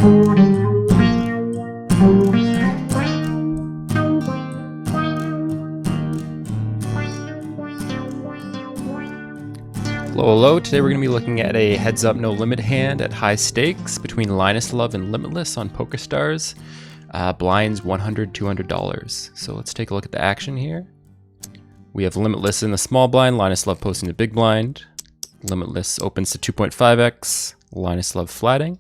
Hello, today we're going to be looking at a heads up no limit hand at high stakes between LLinusLLove and Limitless on PokerStars. Blinds $100, $200. So let's take a look at the action here. We have Limitless in the small blind, LLinusLLove posting the big blind. Limitless opens to 2.5x, LLinusLLove flatting.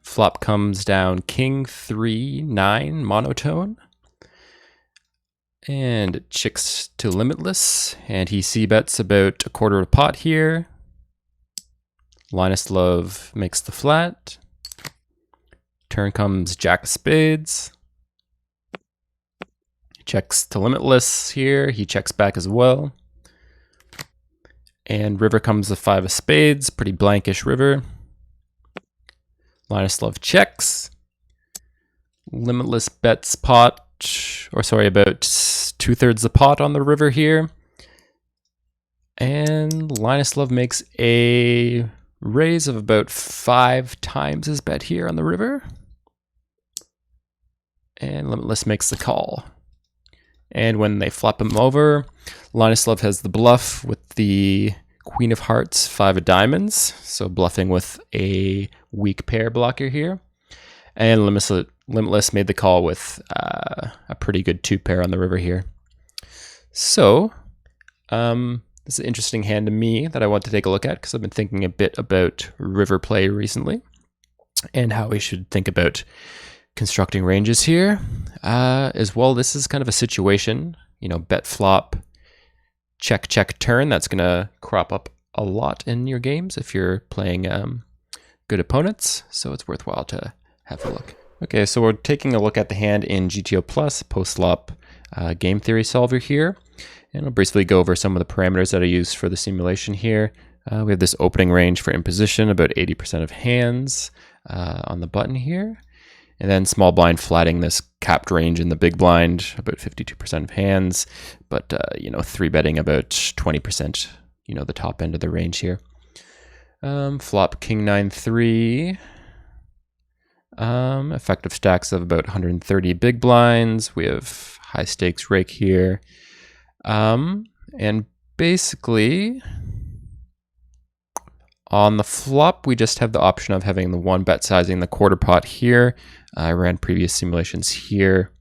Flop comes down King 3, 9 monotone. And chicks to Limitless, and he c-bets about a quarter of a pot here. LLinusLLove makes the flat. Turn comes Jack of Spades. Checks to Limitless here, he checks back as well. And river comes the 5 of Spades, pretty blankish river. LLinusLLove checks. Limitless bets pot, or sorry, about 2/3 the pot on the river here. And LLinusLLove makes a raise of about 5 times his bet here on the river. And Limitless makes the call. And when they flop him over, LLinusLLove has the bluff with the Queen of Hearts, 5 of Diamonds. So bluffing with a weak pair blocker here. And Limitless made the call with a pretty good 2-pair on the river here. So this is an interesting hand to me that I want to take a look at because I've been thinking a bit about river play recently and how we should think about constructing ranges here. As well, this is kind of a situation, you know, bet flop, check, check, turn. That's going to crop up a lot in your games if you're playing good opponents. So it's worthwhile to have a look. Okay, so we're taking a look at the hand in GTO Plus post-flop game theory solver here. And I'll briefly go over some of the parameters that I use for the simulation here. We have this opening range for imposition, about 80% of hands on the button here. And then small blind flatting this capped range in the big blind, about 52% of hands, but you know, 3-betting about 20%, you know, the top end of the range here. Flop King 9-3. Effective stacks of about 130 big blinds. We have high stakes rake here. And basically on the flop, we just have the option of having the 1-bet sizing the quarter pot here. I ran previous simulations here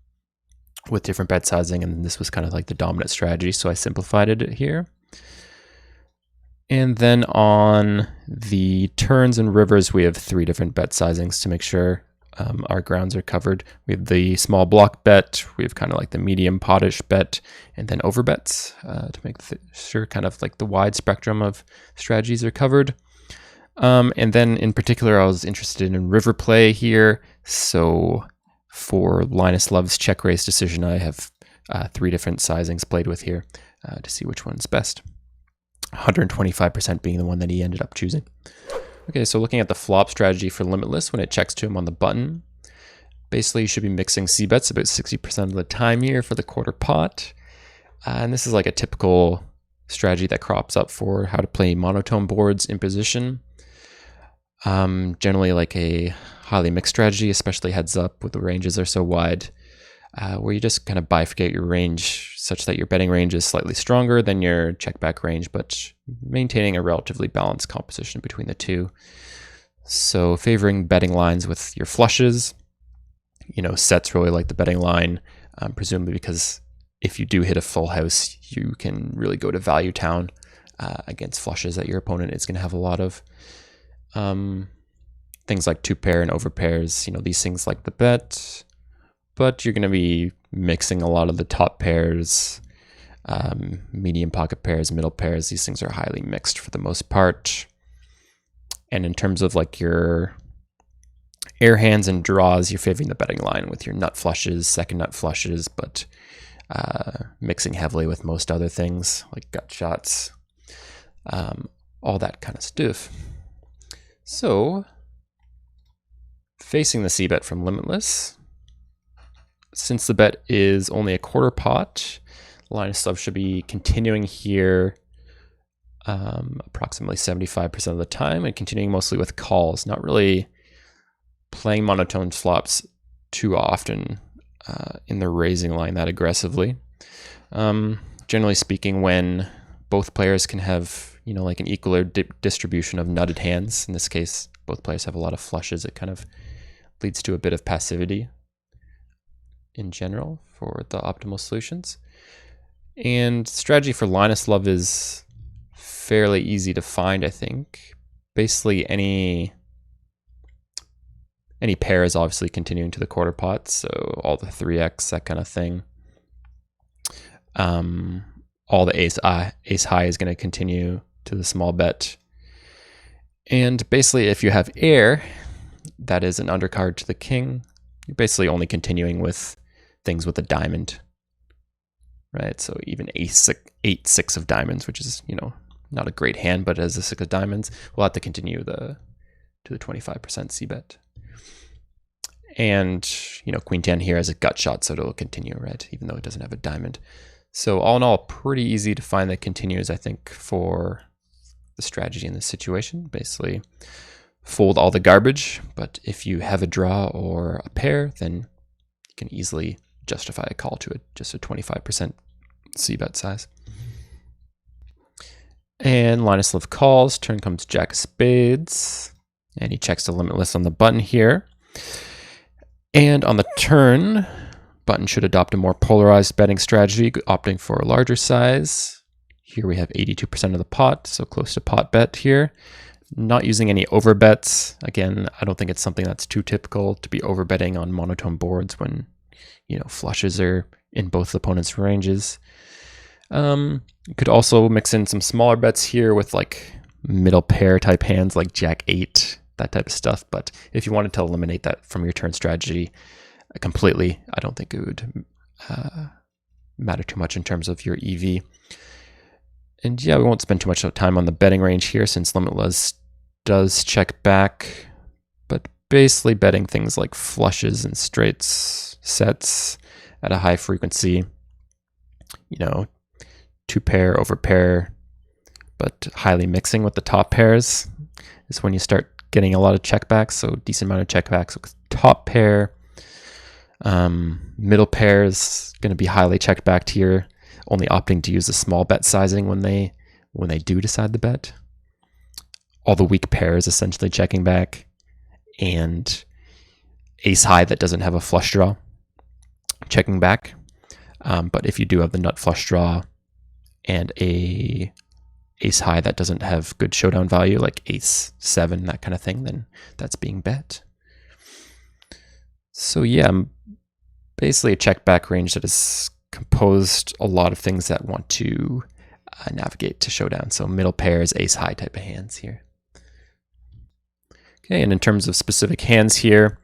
with different bet sizing, and this was kind of like the dominant strategy, so I simplified it here. And then on the turns and rivers, we have 3 different bet sizings to make sure our grounds are covered. We have the small block bet, we have kind of like the medium potish bet, and then overbets to make sure kind of like the wide spectrum of strategies are covered. And then in particular, I was interested in river play here. So for LLinusLLove's check raise decision, I have 3 different sizings played with here to see which one's best. 125% being the one that he ended up choosing. Okay, so looking at the flop strategy for Limitless, when it checks to him on the button, basically you should be mixing c-bets about 60% of the time here for the quarter pot. And this is like a typical strategy that crops up for how to play monotone boards in position. Generally like a highly mixed strategy, especially heads up with the ranges are so wide, where you just kind of bifurcate your range such that your betting range is slightly stronger than your check back range, but maintaining a relatively balanced composition between the two. So favoring betting lines with your flushes, you know, sets really like the betting line, presumably because if you do hit a full house, you can really go to value town against flushes that your opponent is going to have a lot of. Things like 2-pair and overpairs, you know, these things like the bet, but you're going to be mixing a lot of the top pairs, medium pocket pairs, middle pairs. These things are highly mixed for the most part. And in terms of like your air hands and draws, you're favoring the betting line with your nut flushes, second nut flushes, but mixing heavily with most other things like gut shots, all that kind of stuff. So facing the c-bet from Limitless, since the bet is only a quarter pot, LLinusLLove should be continuing here approximately 75% of the time and continuing mostly with calls, not really playing monotone flops too often in the raising line that aggressively. Generally speaking, when both players can have, like an equal distribution of nutted hands, in this case, both players have a lot of flushes, it kind of leads to a bit of passivity in general for the optimal solutions. And strategy for LLinusLLove is fairly easy to find, I think. Basically, any pair is obviously continuing to the quarter pot, so all the 3x, that kind of thing. All the ace high is going to continue to the small bet. And basically, if you have air, that is an undercard to the king, you're basically only continuing with things with a diamond, right? So even 8-6 of diamonds, which is, not a great hand, but as a 6 of diamonds, we'll have to continue to the 25% c-bet. And, queen 10 here has a gut shot, so it'll continue, right? Even though it doesn't have a diamond. So all in all, pretty easy to find that continues, I think, for the strategy in this situation. Basically, fold all the garbage, but if you have a draw or a pair, then you can easily justify a call to just a 25% c-bet size. And LLinusLLove calls, turn comes jack of spades, and he checks the limitless on the button here. And on the turn, button should adopt a more polarized betting strategy, opting for a larger size. Here we have 82% of the pot, so close to pot bet here. Not using any overbets. Again, I don't think it's something that's too typical to be overbetting on monotone boards when, flushes are in both opponents' ranges. You could also mix in some smaller bets here with like middle pair type hands like jack 8, that type of stuff. But if you wanted to eliminate that from your turn strategy completely, I don't think it would matter too much in terms of your EV. And yeah, we won't spend too much time on the betting range here since limitless does check back, but basically betting things like flushes and straights sets at a high frequency, 2 pair over pair, but highly mixing with the top pairs is when you start getting a lot of checkbacks. So decent amount of checkbacks with top pair. Middle pair is going to be highly checked back here, only opting to use a small bet sizing when they do decide the bet. All the weak pairs essentially checking back, and ace high that doesn't have a flush draw checking back. But if you do have the nut flush draw and a ace high that doesn't have good showdown value, like ace 7, that kind of thing, then that's being bet. So yeah, basically a check back range that is composed a lot of things that want to navigate to showdown. So middle pairs, ace high type of hands here. Okay, and in terms of specific hands here,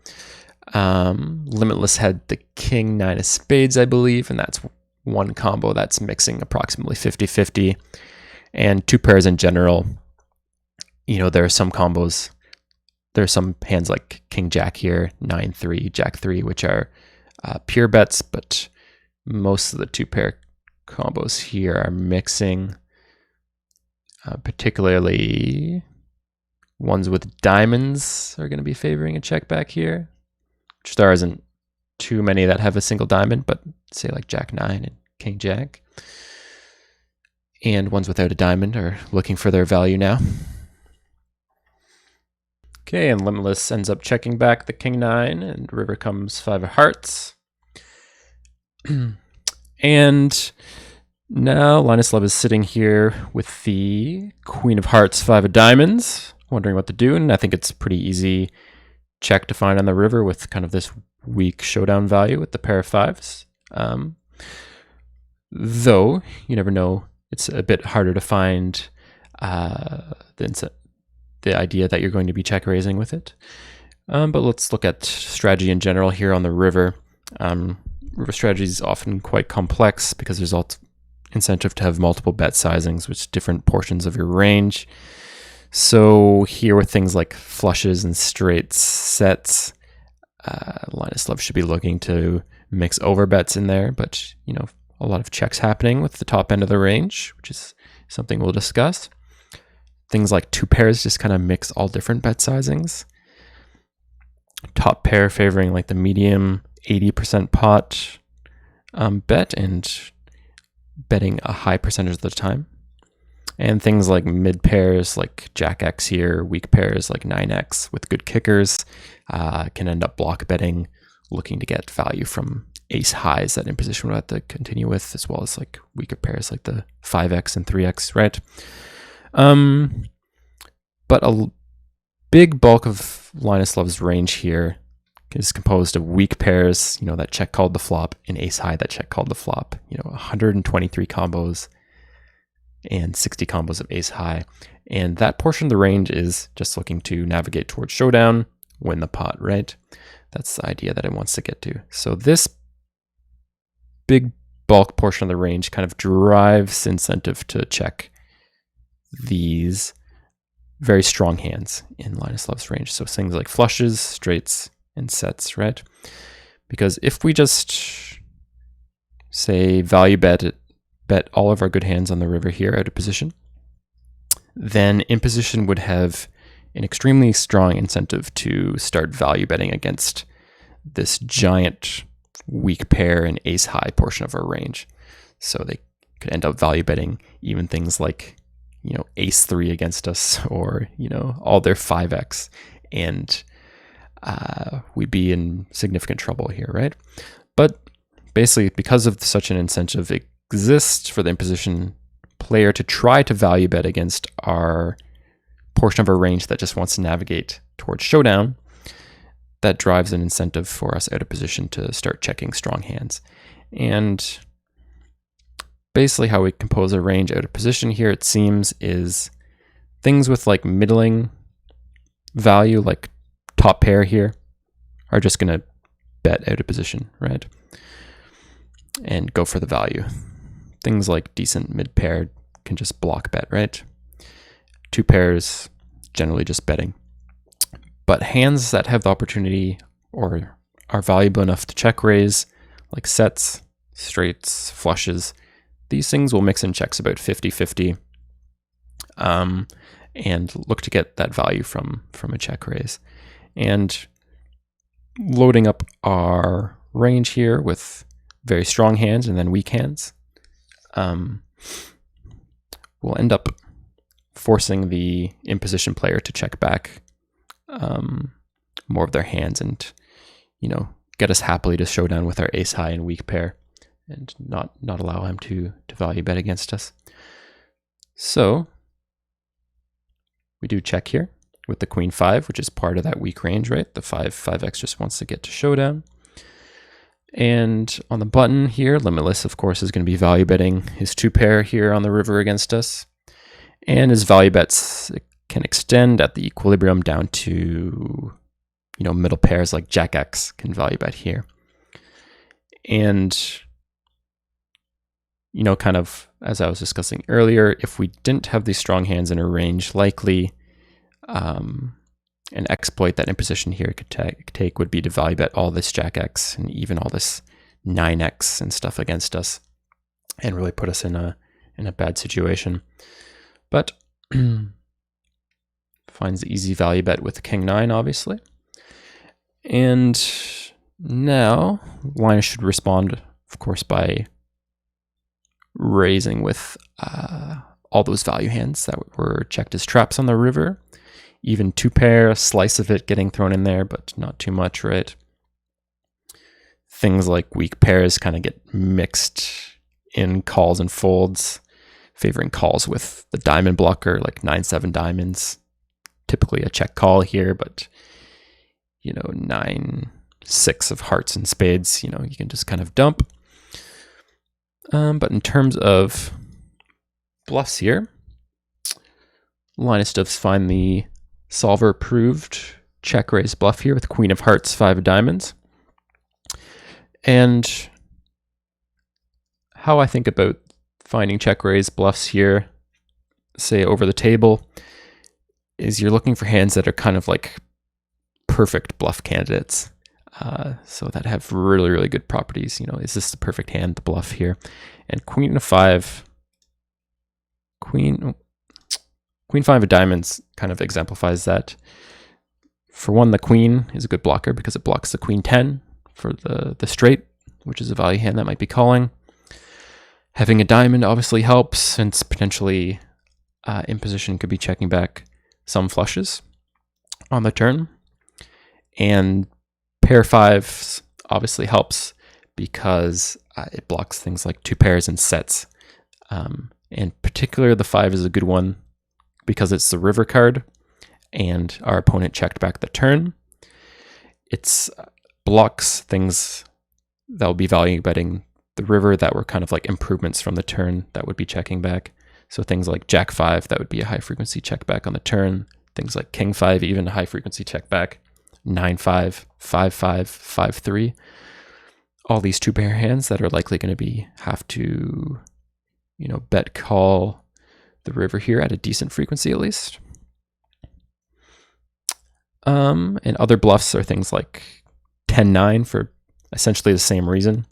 limitless had the king 9 of spades, I believe, and that's one combo that's mixing approximately 50-50. And 2 pairs in general, there are some combos, there are some hands like king jack here, 9-3, jack 3, which are pure bets, but most of the 2 pair combos here are mixing, particularly ones with diamonds are going to be favoring a check back here, which there isn't too many that have a single diamond, but say like jack 9 and king jack. And ones without a diamond are looking for their value now. Okay, and limitless ends up checking back the king 9, and river comes 5 of hearts. And now LLinusLLove is sitting here with the queen of hearts, 5 of diamonds, wondering what to do. And I think it's pretty easy check to find on the river with kind of this weak showdown value with the pair of 5s. Though, you never know. It's a bit harder to find the idea that you're going to be check raising with it. But let's look at strategy in general here on the river. River strategy is often quite complex because there's incentive to have multiple bet sizings with different portions of your range. So here with things like flushes and straights sets, LLinusLLove should be looking to mix over bets in there, but a lot of checks happening with the top end of the range, which is something we'll discuss. Things like 2 pairs just kind of mix all different bet sizings. top pair favoring like the medium 80% pot bet and betting a high percentage of the time. And things like mid pairs like Jack X here, weak pairs like 9X with good kickers can end up block betting, looking to get value from ace highs that in position would have to continue with, as well as like weaker pairs like the 5X and 3X, right? But a big bulk of Linus Love's range here is composed of weak pairs, that check called the flop, and ace high that check called the flop. 123 combos and 60 combos of ace high. And that portion of the range is just looking to navigate towards showdown, win the pot, right? That's the idea that it wants to get to. So this big bulk portion of the range kind of drives incentive to check these very strong hands in Linus Love's range. So things like flushes, straights, and sets, right? Because if we just say value bet all of our good hands on the river here out of position, then in position would have an extremely strong incentive to start value betting against this giant weak pair and ace high portion of our range. So they could end up value betting even things like, ace 3 against us, or, all their 5X, and we'd be in significant trouble here, right? But basically, because of such an incentive exists for the imposition player to try to value bet against our portion of our range that just wants to navigate towards showdown, that drives an incentive for us out of position to start checking strong hands. And basically how we compose a range out of position here, it seems, is things with like middling value, like top pair here, are just going to bet out of position, right? And go for the value. Things like decent mid pair can just block bet, right? Two pairs, generally just betting. But hands that have the opportunity or are valuable enough to check raise, like sets, straights, flushes, these things will mix in checks about 50-50 and look to get that value from a check raise. And loading up our range here with very strong hands and then weak hands, we'll end up forcing the in-position player to check back more of their hands and, get us happily to showdown with our ace high and weak pair and not allow him to value bet against us. So we do check here with the queen 5, which is part of that weak range, right? The 5X just wants to get to showdown. And on the button here, Limitless, of course, is going to be value betting his 2 pair here on the river against us. And his value bets can extend at the equilibrium down to, middle pairs like Jack X can value bet here. And, kind of as I was discussing earlier, if we didn't have these strong hands in a range, likely an exploit that imposition here could take would be to value bet all this Jack X and even all this 9X and stuff against us, and really put us in a bad situation. But finds the easy value bet with the king 9, obviously. And now Linus should respond, of course, by raising with all those value hands that were checked as traps on the river. Even 2 pair, a slice of it getting thrown in there, but not too much, right? Things like weak pairs kind of get mixed in calls and folds, favoring calls with the diamond blocker, like 9-7 diamonds. Typically a check call here, but 9-6 of hearts and spades, you can just kind of dump. But in terms of bluffs here, Linus does find the solver approved check raise bluff here with queen of hearts, 5 of diamonds. And how I think about finding check raise bluffs here, say over the table, is you're looking for hands that are kind of like perfect bluff candidates. So that have really, really good properties. Is this the perfect hand to bluff here? And queen of 5, queen 5 of diamonds kind of exemplifies that. For one, the queen is a good blocker because it blocks the queen 10 for the straight, which is a value hand that might be calling. Having a diamond obviously helps, since potentially imposition could be checking back some flushes on the turn. And pair 5s obviously helps because it blocks things like 2 pairs and sets. And particularly the 5 is a good one because it's the river card and our opponent checked back the turn. It blocks things that will be value betting the river that were kind of like improvements from the turn that would be checking back. So things like Jack 5, that would be a high frequency check back on the turn. Things like King 5, even a high frequency check back. 9-5, 5-5, 5-3. All these 2 pair hands that are likely going to have to, bet call the river here at a decent frequency at least. And other bluffs are things like 10-9 for essentially the same reason.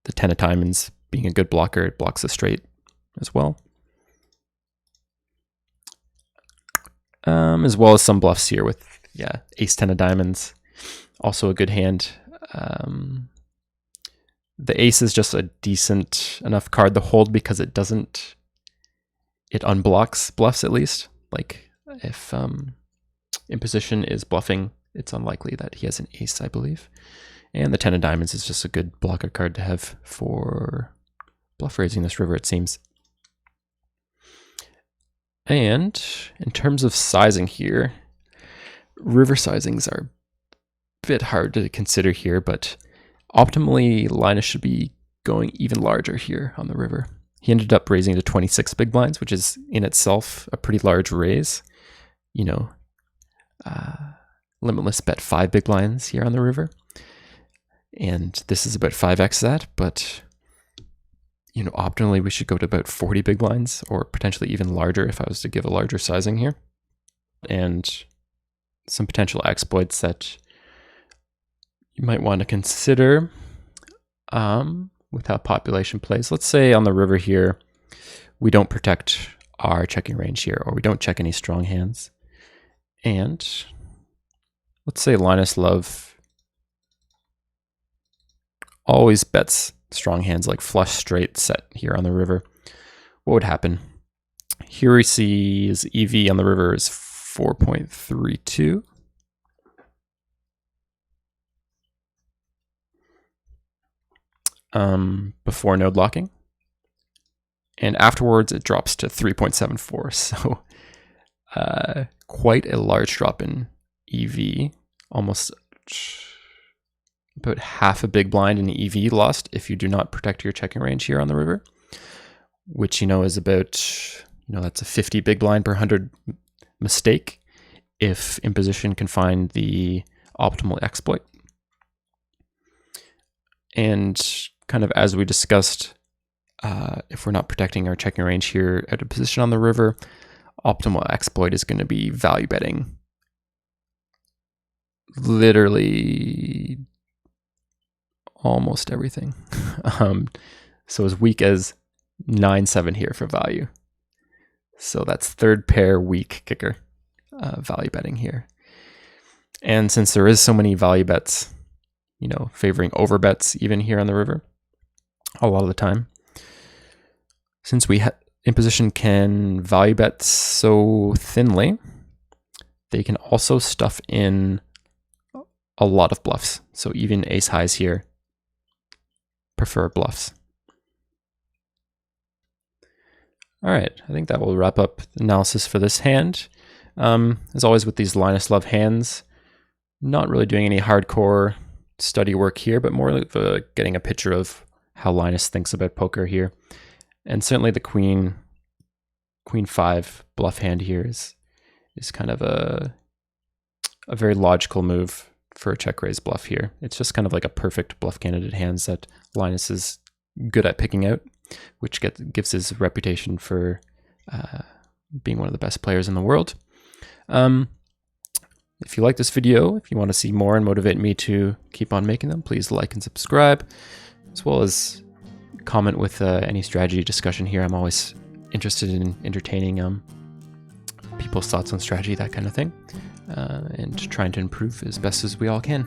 The 10 of diamonds being a good blocker, it blocks the straight as well. As well as some bluffs here with, ace 10 of diamonds, also a good hand. The ace is just a decent enough card to hold because it unblocks bluffs at least. Like if imposition is bluffing, it's unlikely that he has an ace, I believe. And the 10 of diamonds is just a good blocker card to have for bluff raising this river, it seems. And in terms of sizing here, river sizings are a bit hard to consider here, but optimally Linus should be going even larger here on the river. He ended up raising to 26 big blinds, which is in itself a pretty large raise. Limitless bet 5 big blinds here on the river. And this is about 5x that, but optimally we should go to about 40 big blinds, or potentially even larger if I was to give a larger sizing here. And some potential exploits that you might want to consider with how population plays. Let's say on the river here, we don't protect our checking range here, or we don't check any strong hands. And let's say LLinusLLove always bets strong hands like flush, straight, set here on the river. What would happen? Here we see his EV on the river is 4.32. Before node locking. And afterwards it drops to 3.74. So quite a large drop in EV, almost about half a big blind in EV lost if you do not protect your checking range here on the river, which is about, that's a 50 big blind per 100 mistake if imposition can find the optimal exploit. And kind of as we discussed, if we're not protecting our checking range here at a position on the river, optimal exploit is going to be value betting literally almost everything. So as weak as 9-7 here for value. So that's third pair weak kicker value betting here. And since there is so many value bets, favoring over bets even here on the river a lot of the time, since imposition can value bet so thinly, they can also stuff in a lot of bluffs. So even ace highs here prefer bluffs. All right, I think that will wrap up the analysis for this hand. As always with these LLinusLLove hands, not really doing any hardcore study work here, but more of getting a picture of how Linus thinks about poker here. And certainly the queen 5 bluff hand here is kind of a very logical move for a check raise bluff here. It's just kind of like a perfect bluff candidate hands that Linus is good at picking out, which gives his reputation for being one of the best players in the world. If you like this video, if you want to see more and motivate me to keep on making them, please like and subscribe, as well as comment with any strategy discussion here. I'm always interested in entertaining people's thoughts on strategy, that kind of thing. and trying to improve as best as we all can.